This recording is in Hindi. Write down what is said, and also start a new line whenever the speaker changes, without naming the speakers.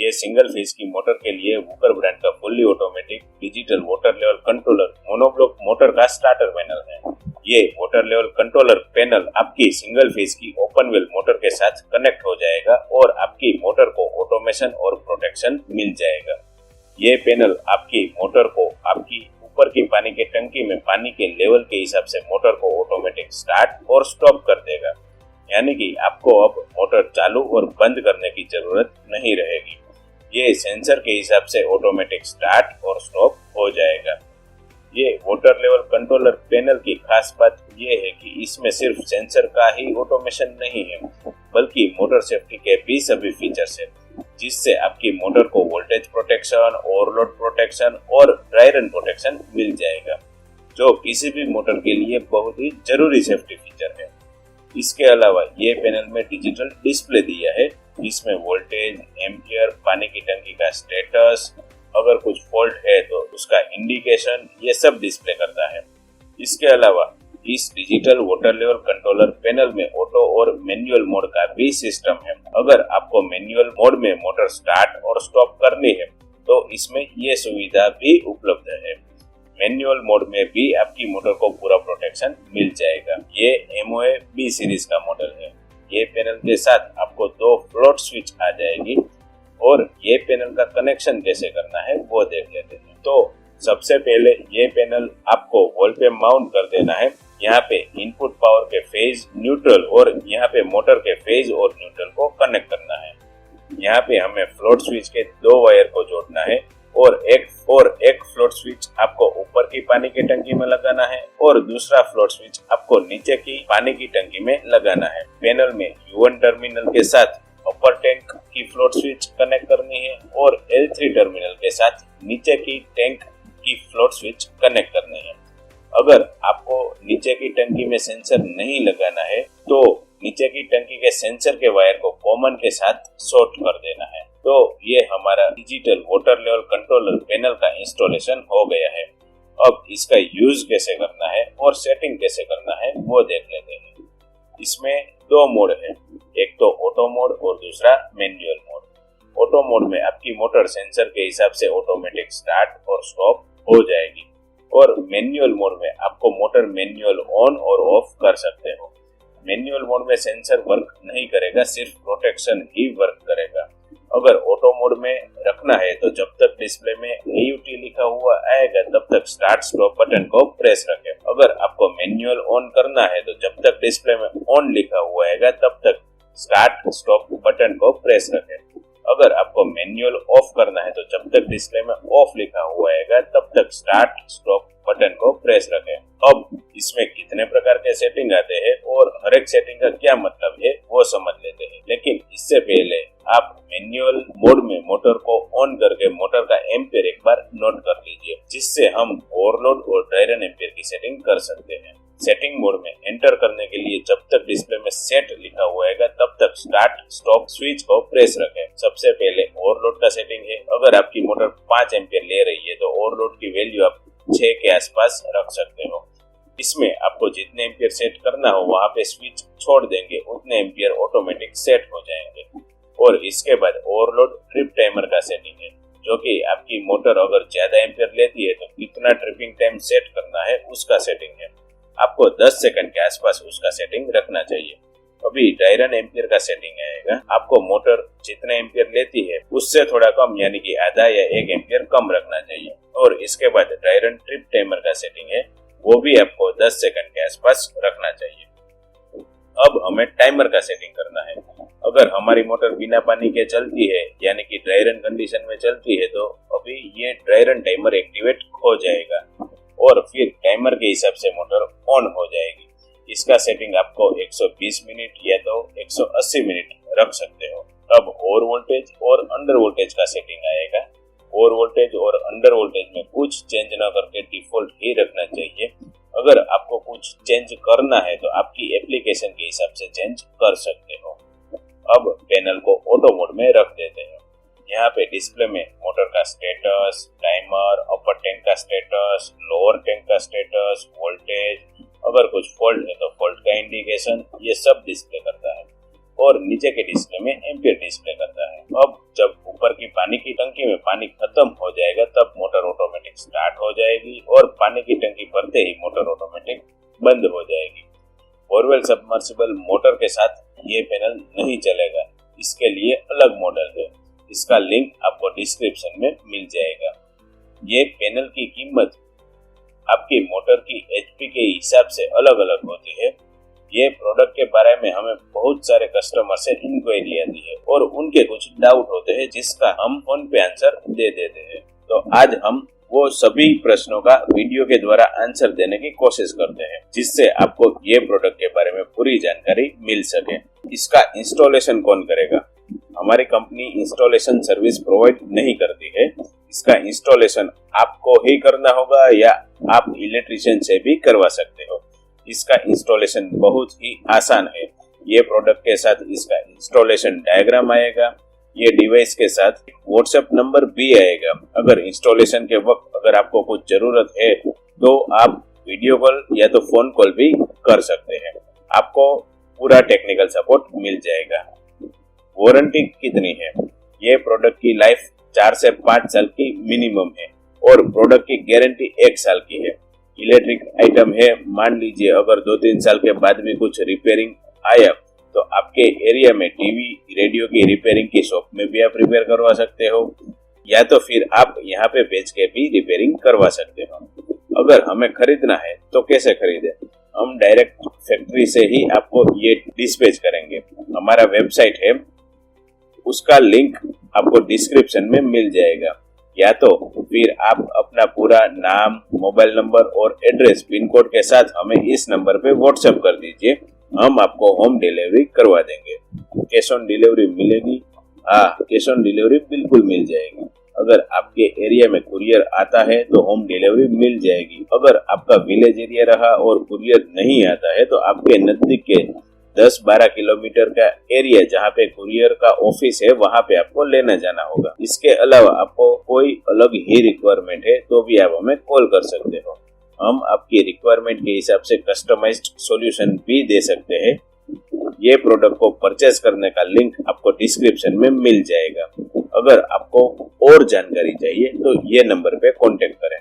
ये सिंगल फेज की मोटर के लिए वूकर ब्रांड का fully automatic digital water level controller monoblock motor का स्टार्टर पैनल है। ये वाटर लेवल कंट्रोलर पैनल आपकी सिंगल फेज की ओपन वेल मोटर के साथ कनेक्ट हो जाएगा और आपकी मोटर को ऑटोमेशन और प्रोटेक्शन मिल जाएगा। ये पैनल आपकी मोटर को आपकी ऊपर की पानी के टंकी में पानी के लेवल के हिसाब से मोटर को ऑटोमेटिक स्टार्ट और स्टॉप कर देगा, यानी कि आपको अब मोटर चालू और बंद करने की जरूरत नहीं रहेगी। ये सेंसर के हिसाब से ऑटोमेटिक स्टार्ट और स्टॉप हो जाएगा। ये वाटर लेवल कंट्रोलर पैनल की खास बात ये है कि इसमें सिर्फ सेंसर का ही ऑटोमेशन नहीं है, बल्कि मोटर सेफ्टी के भी सभी फीचर्स है, जिससे आपकी मोटर को वोल्टेज प्रोटेक्शन, ओवरलोड प्रोटेक्शन और ड्राई रन प्रोटेक्शन मिल जाएगा, जो किसी भी मोटर के लिए बहुत ही जरूरी सेफ्टी फीचर है। इसके अलावा ये पैनल में डिजिटल डिस्प्ले दिया है, जिसमें वोल्टेज, एम्पियर, पानी की टंकी का स्टेटस, अगर कुछ फॉल्ट है तो उसका इंडिकेशन, ये सब डिस्प्ले करता है। इसके अलावा इस digital water level controller panel में ऑटो और मैनुअल मोड का भी सिस्टम है। अगर आपको मैनुअल मोड में मोटर स्टार्ट और स्टॉप करनी है तो इसमें ये सुविधा भी उपलब्ध है। मैनुअल मोड में भी आपकी मोटर को पूरा प्रोटेक्शन मिल जाएगा। ये MOA B सीरीज का मॉडल है। ये पैनल के साथ आपको 2 फ्लोट स्विच आ जाएगी और ये पैनल का कनेक्शन कैसे करना है वो देख लेते हैं। तो सबसे पहले ये पैनल आपको वॉल पे माउंट कर देना है। यहाँ पे इनपुट पावर के फेज, न्यूट्रल और यहाँ पे मोटर के फेज और न्यूट्रल को कनेक्ट करना है। यहाँ पे हमें फ्लोट स्विच के 2 वायर को जोड़ना है और एक फ्लोट स्विच आपको ऊपर की पानी की टंकी में लगाना है और दूसरा फ्लोट स्विच आपको नीचे की पानी की टंकी में लगाना है। पैनल में U1 टर्मिनल के साथ अपर टैंक की फ्लोट स्विच कनेक्ट करनी है और L3 टर्मिनल के साथ नीचे की टैंक की फ्लोट स्विच कनेक्ट करनी है। अगर आपको नीचे की टंकी में सेंसर नहीं लगाना है तो नीचे की टंकी के सेंसर के वायर को कॉमन के साथ शॉर्ट कर देना है। तो ये हमारा digital water level controller panel का इंस्टॉलेशन हो गया है। अब इसका यूज कैसे करना है और सेटिंग कैसे करना है वो देख लेते हैं। इसमें 2 मोड है, एक तो ऑटो मोड और दूसरा मैनुअल मोड। ऑटो मोड में आपकी मोटर सेंसर के हिसाब से ऑटोमेटिक स्टार्ट और स्टॉप हो जाएगी और मैनुअल मोड में आपको मोटर मैनुअल ऑन और ऑफ कर सकते हो। मैनुअल मोड में सेंसर वर्क नहीं करेगा, सिर्फ प्रोटेक्शन ही वर्क करेगा। अगर ऑटो मोड में रखना है तो जब तक डिस्प्ले में AUT लिखा हुआ आएगा तब तक स्टार्ट स्टॉप बटन को प्रेस रखें। अगर आपको मैनुअल ऑन करना है तो जब तक डिस्प्ले में ऑन लिखा हुआ आएगा तब तक स्टार्ट स्टॉप बटन को प्रेस रखें। अगर आपको मैनुअल ऑफ करना है तो जब तक डिस्प्ले में ऑफ लिखा हुआ आएगा तब तक स्टार्ट स्टॉप बटन को प्रेस रखें। अब इसमें कितने प्रकार के सेटिंग आते हैं और हर एक सेटिंग का क्या मतलब है वो समझ लेते हैं, लेकिन इससे पहले आप मैनुअल मोड में मोटर को ऑन करके मोटर का एम्पियर एक बार नोट कर लीजिए, जिससे हम ओवरलोड और ड्राई रन एम्पियर की सेटिंग कर सकते हैं। सेटिंग मोड में एंटर करने के लिए जब तक डिस्प्ले में सेट लिखा हुआ है तब तक स्टार्ट स्टॉप स्विच को प्रेस रखें। सबसे पहले ओवरलोड का सेटिंग है। अगर आपकी मोटर 5 एम्पियर ले रही है तो ओवरलोड की वैल्यू आप 6 के आसपास रख सकते हो। इसमें आपको जितने एम्पियर सेट करना हो वहाँ पे स्विच छोड़ देंगे, उतने एम्पियर ऑटोमेटिक सेट हो जाएंगे। और इसके बाद ओवरलोड ट्रिप टाइमर का सेटिंग है, जो कि आपकी मोटर अगर ज्यादा एम्पियर लेती है तो कितना ट्रिपिंग टाइम सेट करना है उसका सेटिंग है। आपको 10 सेकंड के आसपास उसका सेटिंग रखना चाहिए। अभी ड्राई रन एम्पियर का सेटिंग आएगा। आपको मोटर जितने एम्पियर लेती है उससे थोड़ा कम, यानी कि आधा या 1 एम्पियर कम रखना चाहिए। और इसके बाद ड्राई रन ट्रिप टाइमर का सेटिंग है, वो भी आपको 10 सेकंड के आसपास रखना चाहिए। अब हमें टाइमर का सेटिंग करना है। अगर हमारी मोटर बिना पानी के चलती है, यानी कि ड्राई रन कंडीशन में चलती है, तो अभी ये ड्राई रन टाइमर एक्टिवेट हो जाएगा और फिर टाइमर के हिसाब से मोटर ऑन हो जाएगी। इसका सेटिंग आपको 120 मिनट या तो 180 मिनट रख सकते हो। अब ओवर वोल्टेज और अंडर वोल्टेज का सेटिंग आएगा। ओवर वोल्टेज और अंडर वोल्टेज में कुछ चेंज न करके डिफॉल्ट ही रखना चाहिए। अगर आपको कुछ चेंज करना है तो आपकी एप्लीकेशन के हिसाब से चेंज कर सकते हो। अब पैनल को ऑटो मोड में रख देते हैं। यहाँ पे डिस्प्ले में मोटर का स्टेटस, टाइमर, अपर टैंक का स्टेटस, लोअर टैंक का स्टेटस, वोल्टेज, अगर कुछ फॉल्ट है तो फॉल्ट का इंडिकेशन, ये सब डिस्प्ले करता है। और नीचे के डिस्प्ले में एम्पियर डिस्प्ले करता है। अब जब ऊपर की टंकी में पानी खत्म हो जाएगा तब मोटर ऑटोमेटिक स्टार्ट हो जाएगी और पानी की टंकी भरते ही मोटर ऑटोमेटिक बंद हो जाएगी। बोरवेल सबमर्सिबल मोटर के साथ ये पैनल नहीं चलेगा, इसके लिए अलग मॉडल है। इसका लिंक आपको डिस्क्रिप्शन में मिल जाएगा। ये पैनल की कीमत आपकी मोटर की एचपी के हिसाब से अलग अलग होती है। ये प्रोडक्ट के बारे में हमें बहुत सारे कस्टमर से इंक्वायरी आती है और उनके कुछ डाउट होते हैं जिसका हम फोन पे आंसर दे देते हैं। तो आज हम वो सभी प्रश्नों का वीडियो के द्वारा आंसर देने की कोशिश करते हैं, जिससे आपको ये प्रोडक्ट के बारे में पूरी जानकारी मिल सके। इसका इंस्टॉलेशन कौन करेगा? हमारी कंपनी इंस्टॉलेशन सर्विस प्रोवाइड नहीं करती है। इसका इंस्टॉलेशन आपको ही करना होगा या आप इलेक्ट्रीशियन से भी करवा सकते हो। इसका इंस्टॉलेशन बहुत ही आसान है। ये प्रोडक्ट के साथ इसका इंस्टॉलेशन डायग्राम आएगा। ये डिवाइस के साथ व्हाट्सएप नंबर भी आएगा। अगर इंस्टॉलेशन के वक्त अगर आपको कुछ जरूरत है तो आप वीडियो कॉल या तो फोन कॉल भी कर सकते हैं। आपको पूरा टेक्निकल सपोर्ट मिल जाएगा। वारंटी कितनी है? ये प्रोडक्ट की लाइफ 4 से 5 साल की मिनिमम है और प्रोडक्ट की गारंटी 1 साल की है। इलेक्ट्रिक आइटम है, मान लीजिए अगर 2-3 साल के बाद भी कुछ रिपेयरिंग आया तो आपके एरिया में टीवी रेडियो की रिपेयरिंग की शॉप में भी आप रिपेयर करवा सकते हो या तो फिर आप यहाँ पे बेच के भी रिपेयरिंग करवा सकते हो। अगर हमें खरीदना है तो कैसे खरीदे? हम डायरेक्ट फैक्ट्री से ही आपको ये डिस्पैच करेंगे। हमारा वेबसाइट है, उसका लिंक आपको डिस्क्रिप्शन में मिल जाएगा। या तो फिर आप अपना पूरा नाम, मोबाइल नंबर और एड्रेस पिन कोड के साथ हमें इस नंबर पे व्हाट्सएप कर दीजिए, हम आपको होम डिलीवरी करवा देंगे। कैश ऑन डिलीवरी मिलेगी? हाँ, कैश ऑन डिलीवरी बिल्कुल मिल जाएगी। अगर आपके एरिया में कुरियर आता है तो होम डिलीवरी मिल जाएगी। अगर आपका विलेज एरिया रहा और कुरियर नहीं आता है तो आपके नजदीक के 10-12 किलोमीटर का एरिया जहाँ पे कुरियर का ऑफिस है वहाँ पे आपको लेना जाना होगा। इसके अलावा आपको कोई अलग ही रिक्वायरमेंट है तो भी आप हमें कॉल कर सकते हो। हम आपकी रिक्वायरमेंट के हिसाब से कस्टमाइज्ड सॉल्यूशन भी दे सकते हैं। ये प्रोडक्ट को परचेज करने का लिंक आपको डिस्क्रिप्शन में मिल जाएगा। अगर आपको और जानकारी चाहिए तो ये नंबर पे कांटेक्ट करें।